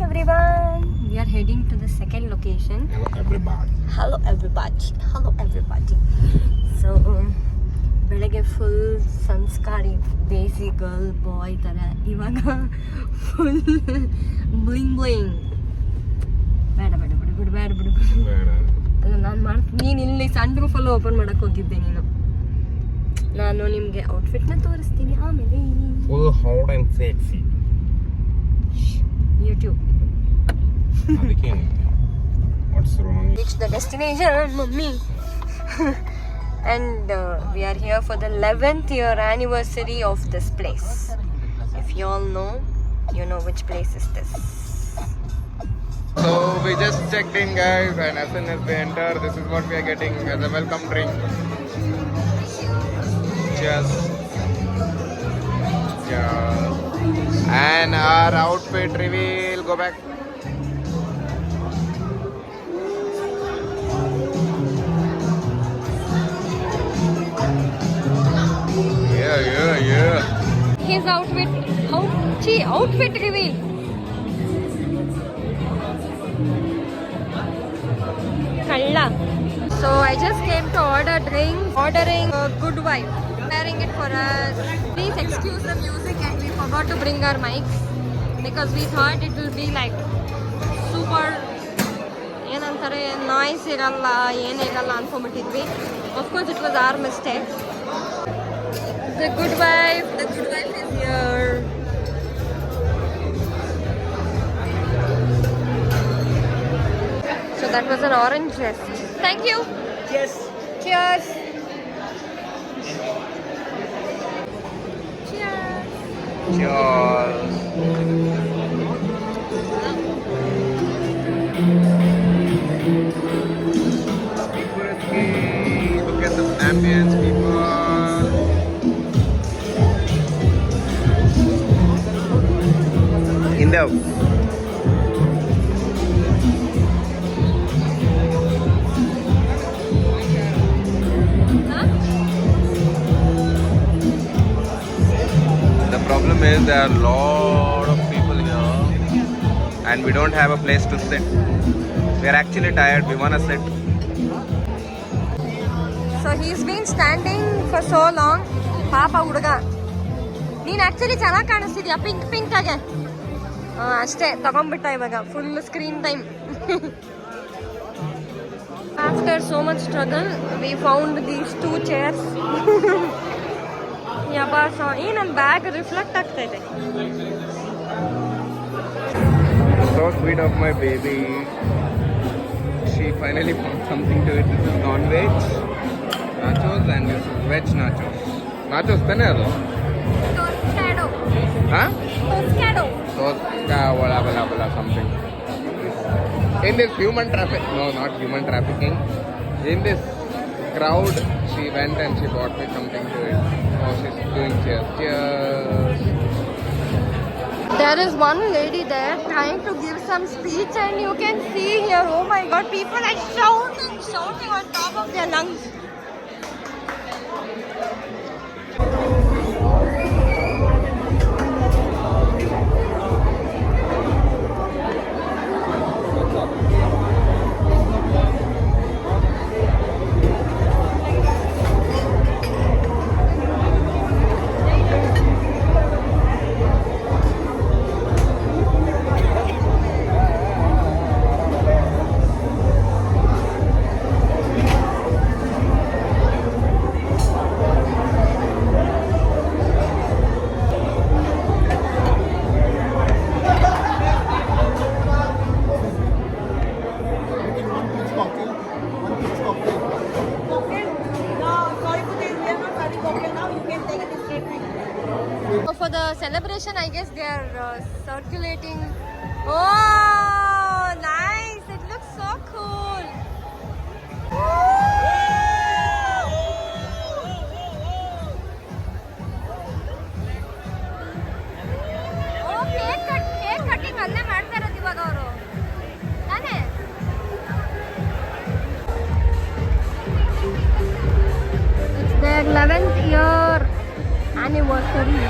everyone. We are heading to the second location. Hello everybody. Hello everybody. Hello everybody. So ಬೆಳಗ್ಗೆ full ಸಂಸ್ಕಾರಿ ಬೇಸಿ girl boy ಥರ, ಇವಾಗ full bling bling. ಬೇಡ ಬೇಡ ಬಿಡು ಬಿಡು ಬೇಡ ಬಿಡು ಬಿಡು. ಅಲ್ಲ ನಾನು ಮಾಡ್ತೀನಿ. ನೀನು ಇಲ್ಲಿ ಸಣ್ಣ ಫುಲ್ ಓಪನ್ ಮಾಡಕ್ಕೆ ಹೋಗಿದ್ದೆ ನೀನು. ನಾನು ನಿಮಗೆ ಔಟ್ಫಿಟ್ನ ತೋರಿಸ್ತೀನಿ ಆಮೇಲೆ. Full hot and sexy. YouTube. What's wrong? Reach the destination, mummy. And we are here for the 11th year anniversary of this place. If you all know, you know which place is this. So we just checked in, guys, and as soon as we enter, this is what we are getting as a welcome drink. Cheers. Cheers. And our outfit reveal. Go back. Yeah. His outfit, outfit reveal. Kalla. So I just came to order drink, ordering a good vibe, preparing it for us. Please excuse the music, and we forgot to bring our mics because we thought it will be like super ಏನಂತಾರೆ noise ಇರಲ್ಲ ಏನಿರಲ್ಲ ಅನ್ಕೊಂಡ್ಬಿಟ್ಟಿದ್ವಿ. Of course it was our mistake. The good wife is here. So that was an orange vest. Thank you. Cheers. Cheers. Cheers. Look at the ambience, people. In the problem is there are a lot of people here and we don't have a place to sit. We are actually tired. We want to sit. So he's been standing for so long. Papa huduga. ನೀನು actually ಚೆನ್ನಾಗಿ ಕಾಣಿಸ್ತಿದ್ಯಾ pink ಆಗೆ. ಅಷ್ಟೇ ತಗೊಂಡ್ಬಿಟ್ಟ ಇವಾಗ full screen time. After so much struggle, we found these 2 chairs. ನನ್ನ bag reflect ಆಗ್ತಾ ಇದೆ. So sweet of my baby. She finally found something to eat. This is non-veg nachos and this is veg nachos. Nachos ತಾನೇ ಅದು? Toscado. Huh? Toscado. Tosca, something. In this human traffic, no, not human trafficking. In this crowd, she went and she bought me something to eat. Oh, she's doing cheers. Cheers. There is one lady there trying to give some speech, and you can see here, oh my god, people are shouting on top of their lungs. So for the celebration, I guess they are circulating. Oh, nice! It looks so cool. Oh, cake cutting ಅಲ್ಲೇ ಮಾಡ್ತಾ ಇರೋದು ಇವಾಗ ಅವರು ತಾನೇ. It's their 11th year anniversary.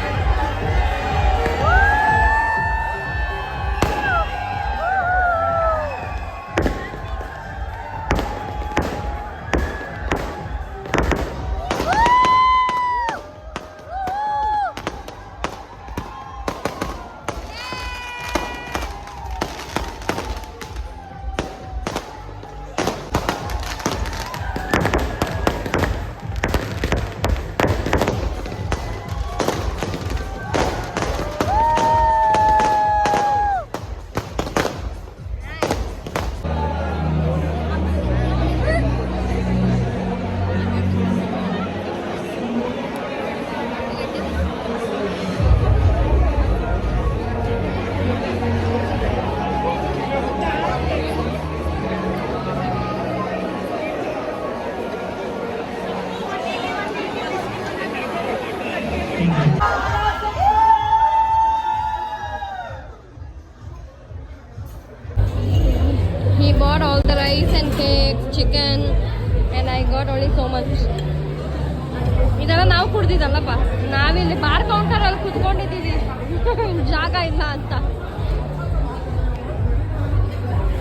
bought all the rice and cakes, chicken, and I got only so much. ಇದೆಲ್ಲ ನಾವು ಕುಡ್ದಿದ್ದಲ್ಲಪ್ಪ, ನಾವಿಲ್ಲಿ bar counter ಅಲ್ಲಿ ಕುತ್ಕೊಂಡಿದ್ದೀವಿ ಜಾಗ ಇಲ್ಲ ಅಂತ.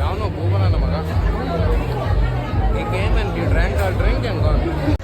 ಯಾವನೋ ಭೂಮನ ಮಗ. He came and he drank our drink and gone.